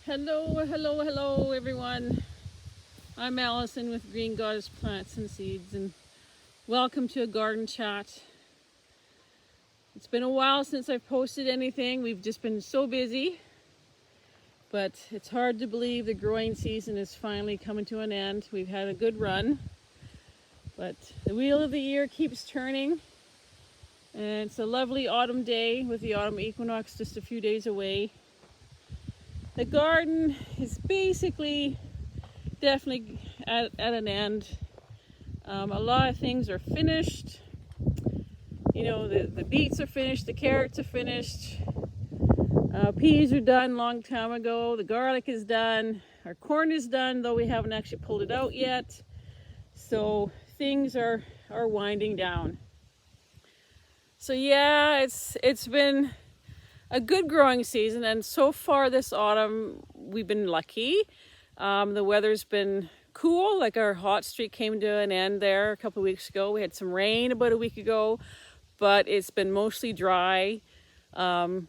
Hello everyone. I'm Allison with Green Goddess Plants and Seeds, and welcome to a garden chat. It's been a while since I've posted anything. We've just been so busy, but it's hard to believe the growing season is finally coming to an end. We've had a good run, but the wheel of the year keeps turning, and it's a lovely autumn day with the autumn equinox just a few days away. The garden is basically definitely at an end. A lot of things are finished. You know, the beets are finished, the carrots are finished, peas are done long time ago, the garlic is done, our corn is done, though we haven't actually pulled it out yet. So things are winding down. So yeah, it's been a good growing season, and so far this autumn we've been lucky. The weather's been cool, like our hot streak came to an end there a couple of weeks ago. We had some rain about a week ago, but it's been mostly dry. I'm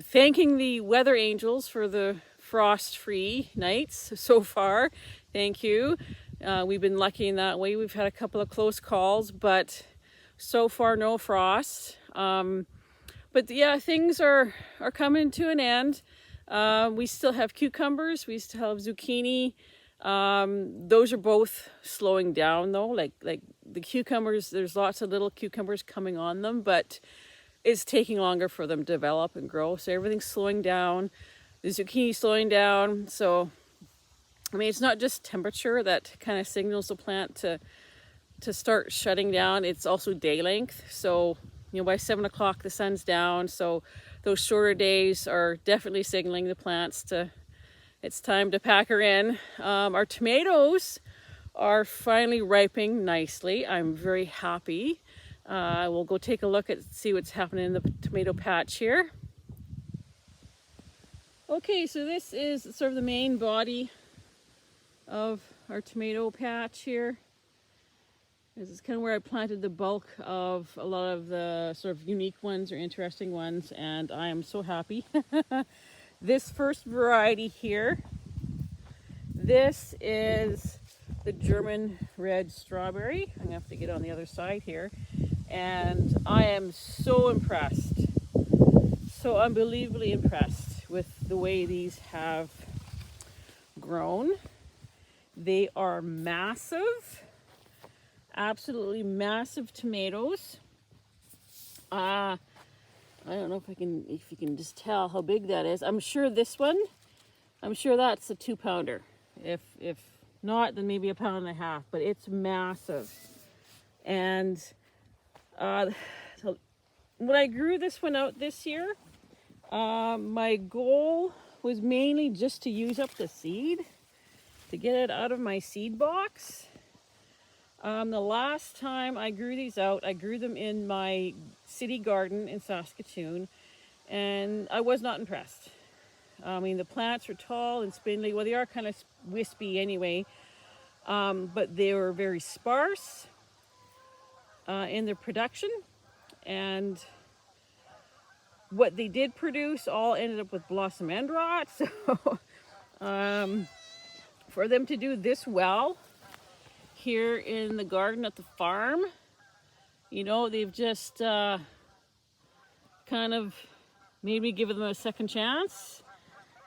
thanking the weather angels for the frost-free nights so far. Thank you. We've been lucky in that way. We've had a couple of close calls, but so far no frost. But yeah, things are coming to an end. We still have cucumbers, we still have zucchini. Those are both slowing down though. Like the cucumbers, there's lots of little cucumbers coming on them, but it's taking longer for them to develop and grow. So everything's slowing down. The zucchini slowing down. So, I mean, it's not just temperature that kind of signals the plant to start shutting down. It's also day length. So, you know, by 7 o'clock the sun's down, so those shorter days are definitely signaling the plants it's time to pack her in. Our tomatoes are finally ripening nicely. I'm very happy. We'll go take a look at see what's happening in the tomato patch here. Okay, so this is sort of the main body of our tomato patch here. This is kind of where I planted the bulk of a lot of the sort of unique ones or interesting ones, and I am so happy. This first variety here, this is the German red strawberry. I'm gonna have to get on the other side here, and I am so impressed, so unbelievably impressed with the way these have grown. They are massive. Absolutely massive tomatoes. I don't know if you can just tell how big that is. I'm sure that's a 2-pounder. If not, then maybe 1.5 pounds, but it's massive. And so when I grew this one out this year, my goal was mainly just to use up the seed, to get it out of my seed box. The last time I grew these out, I grew them in my city garden in Saskatoon, and I was not impressed. I mean, the plants are tall and spindly. Well, they are kind of wispy anyway, but they were very sparse in their production, and what they did produce all ended up with blossom end rot. So for them to do this well here in the garden at the farm, you know, they've just kind of made me give them a second chance.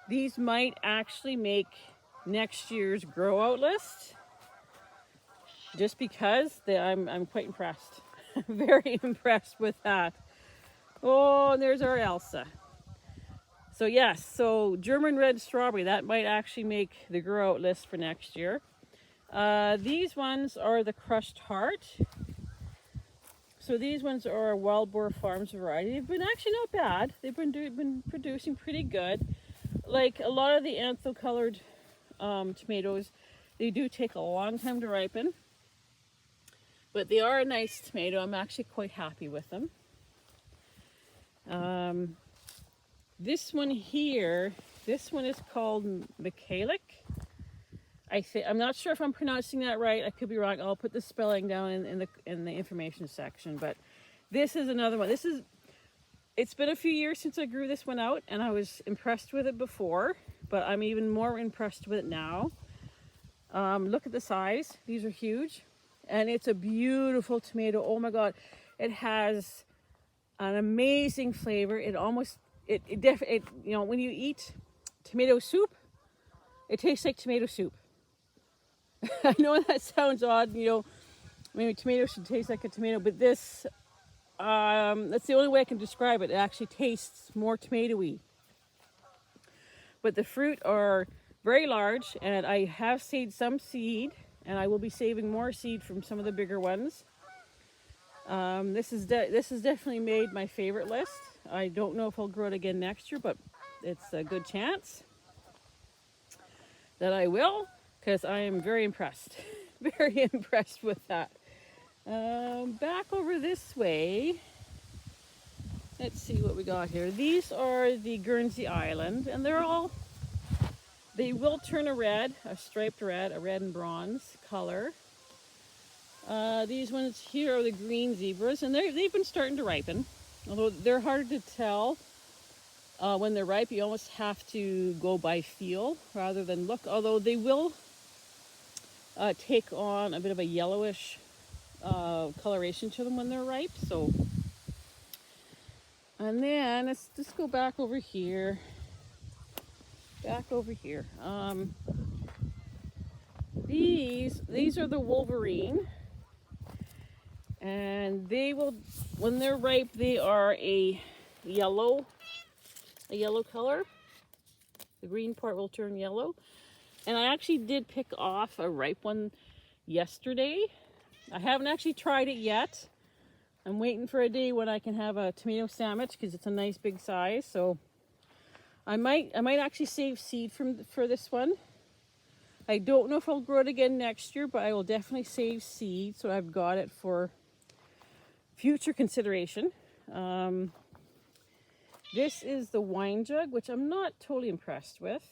These might actually make next year's grow out list, just because I'm quite impressed. Very impressed with that. Oh, and there's our Elsa. So yes, so German red strawberry, that might actually make the grow out list for next year. These ones are the crushed heart. So these ones are a Wild Boar Farms variety. They've been actually not bad. They've been producing pretty good. Like a lot of the antho-colored tomatoes, they do take a long time to ripen, but they are a nice tomato. I'm actually quite happy with them. This one here, this one is called Mikhalych. I'm not sure if I'm pronouncing that right. I could be wrong. I'll put the spelling down in the information section. But this is another one. It's been a few years since I grew this one out, and I was impressed with it before. but I'm even more impressed with it now. Look at the size. These are huge. And it's a beautiful tomato. Oh my God. It has an amazing flavor. It almost, you know, when you eat tomato soup, it tastes like tomato soup. I know that sounds odd, you know, maybe tomato should taste like a tomato, but this, that's the only way I can describe it. It actually tastes more tomatoey. But the fruit are very large, and I have saved some seed, and I will be saving more seed from some of the bigger ones. This has definitely made my favorite list. I don't know if I'll grow it again next year, but it's a good chance that I will, because I am very impressed. Very impressed with that. Back over this way. Let's see what we got here. These are the Guernsey Island, and they will turn a striped red, a red and bronze color. These ones here are the green zebras, and they've been starting to ripen. Although they're hard to tell when they're ripe. You almost have to go by feel rather than look. Although they will take on a bit of a yellowish coloration to them when they're ripe. So, and then let's just go back over here. These are the Wolverine, and they will, when they're ripe, they are a yellow color. The green part will turn yellow. And I actually did pick off a ripe one yesterday. I haven't actually tried it yet. I'm waiting for a day when I can have a tomato sandwich because it's a nice big size. So I might actually save seed for this one. I don't know if I'll grow it again next year, but I will definitely save seed so I've got it for future consideration. This is the wine jug, which I'm not totally impressed with.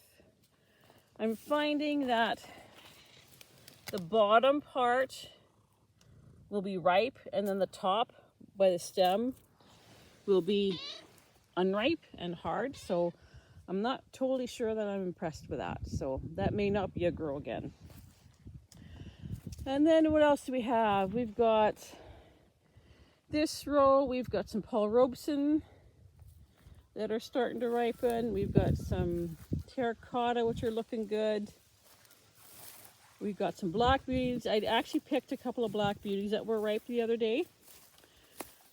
I'm finding that the bottom part will be ripe, and then the top by the stem will be unripe and hard. So I'm not totally sure that I'm impressed with that. So that may not be a grow again. And then what else do we have? We've got this row. We've got some Paul Robeson that are starting to ripen. We've got some terracotta, which are looking good. We've got some black beauties. I actually picked a couple of black beauties that were ripe the other day.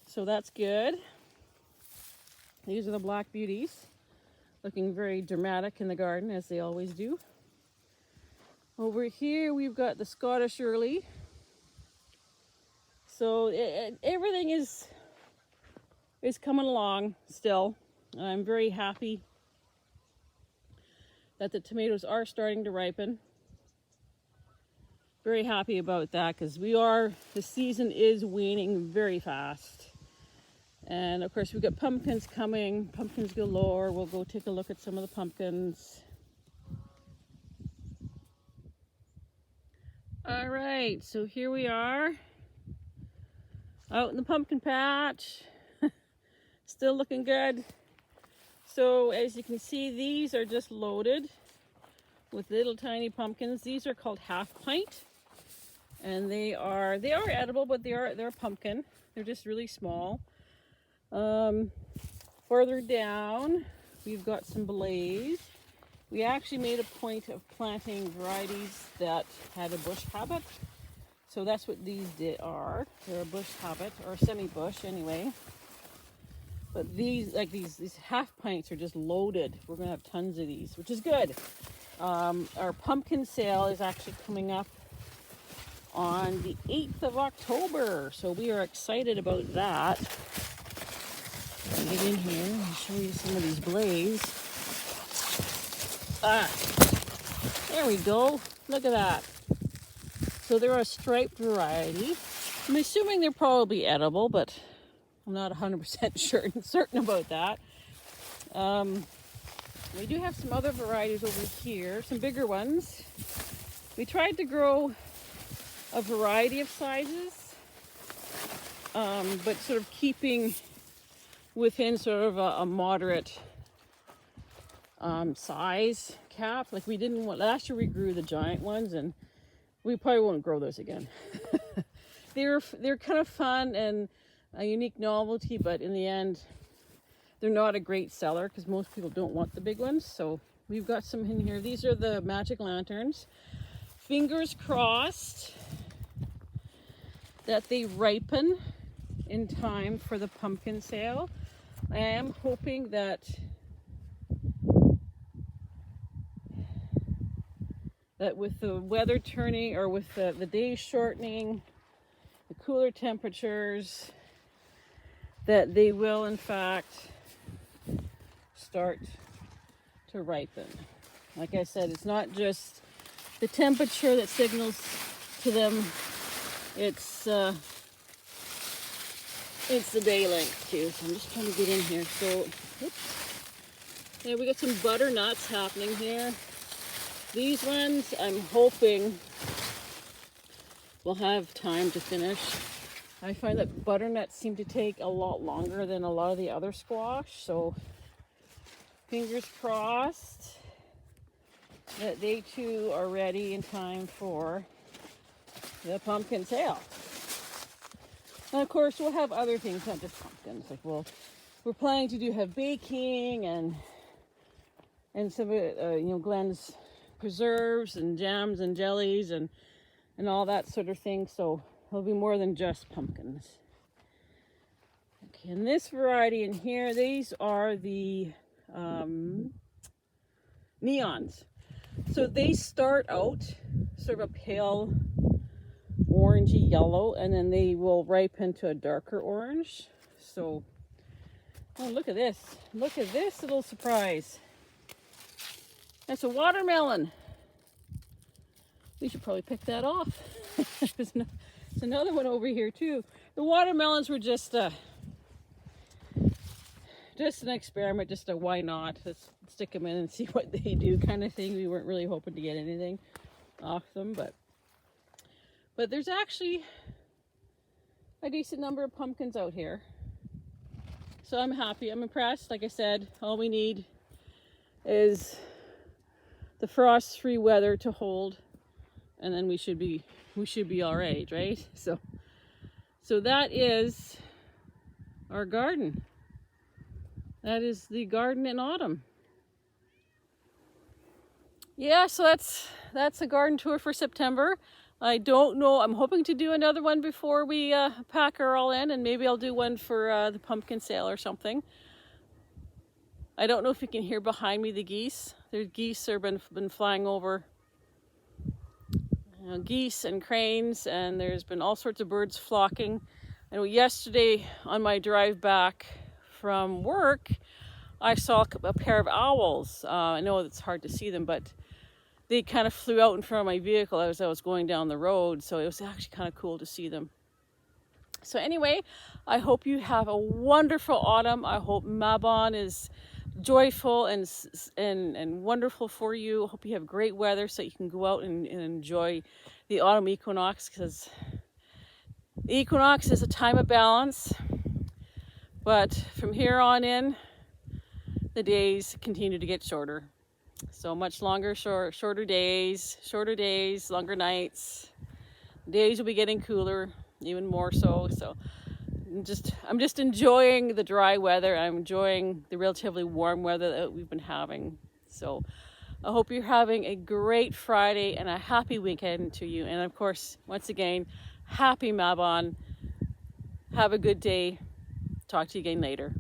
So that's good. These are the black beauties. Looking very dramatic in the garden, as they always do. Over here, we've got the Scottish Early. So everything is coming along still. I'm very happy that the tomatoes are starting to ripen. Very happy about that, because the season is waning very fast. And of course we've got pumpkins coming, pumpkins galore. We'll go take a look at some of the pumpkins. All right, so here we are out in the pumpkin patch. Still looking good. So as you can see, these are just loaded with little tiny pumpkins. These are called half pint, and they are edible, but they're pumpkin. They're just really small. Further down, we've got some blaze. We actually made a point of planting varieties that had a bush habit. So that's what these are. They're a bush habit, or semi-bush anyway. But these half pints are just loaded. We're gonna have tons of these, which is good. Our pumpkin sale is actually coming up on the 8th of October. So we are excited about that. I'll get in here and show you some of these blaze. There we go. Look at that. So they're a striped variety. I'm assuming they're probably edible, but I'm not 100% certain about that. We do have some other varieties over here, some bigger ones. We tried to grow a variety of sizes, but sort of keeping within sort of a moderate size cap. Like we didn't want, last year we grew the giant ones, and we probably won't grow those again. They're kind of fun and a unique novelty, but in the end, they're not a great seller because most people don't want the big ones. So we've got some in here. These are the magic lanterns. Fingers crossed that they ripen in time for the pumpkin sale. I am hoping that with the weather turning, or with the days shortening, the cooler temperatures, that they will in fact start to ripen. Like I said, it's not just the temperature that signals to them, it's the day length too. So I'm just trying to get in here. So, oops. Yeah, we got some butternuts happening here. These ones I'm hoping will have time to finish. I find that butternuts seem to take a lot longer than a lot of the other squash, so fingers crossed that they too are ready in time for the pumpkin sale. And of course we'll have other things, not just pumpkins. Like we're planning to have baking and some Glenn's preserves and jams and jellies and all that sort of thing. So it'll be more than just pumpkins. Okay, and this variety in here, these are the neons. So they start out sort of a pale orangey yellow, and then they will ripen to a darker orange. So, oh, look at this. Look at this little surprise. That's a watermelon. We should probably pick that off. There's another one over here too. The watermelons were just an experiment, just a why not. Let's stick them in and see what they do kind of thing. We weren't really hoping to get anything off them, but there's actually a decent number of pumpkins out here. So I'm happy, I'm impressed. Like I said, all we need is the frost-free weather to hold, and then we should be all right, right? So that is our garden. That is the garden in autumn. Yeah, so that's a garden tour for September. I don't know, I'm hoping to do another one before we pack her all in, and maybe I'll do one for the pumpkin sale or something. I don't know if you can hear behind me the geese. There's geese have been flying over. Geese and cranes, and there's been all sorts of birds flocking. I know yesterday on my drive back from work, I saw a pair of owls. I know it's hard to see them, but they kind of flew out in front of my vehicle as I was going down the road, so it was actually kind of cool to see them. So anyway, I hope you have a wonderful autumn. I hope Mabon is joyful and wonderful for you. I hope you have great weather so you can go out and enjoy the autumn equinox, because the equinox is a time of balance, but from here on in, the days continue to get shorter. So much longer, shorter days, longer nights. Days will be getting cooler, even more so. So I'm just enjoying the dry weather. I'm enjoying the relatively warm weather that we've been having. So I hope you're having a great Friday and a happy weekend to you. And of course, once again, happy Mabon. Have a good day. Talk to you again later.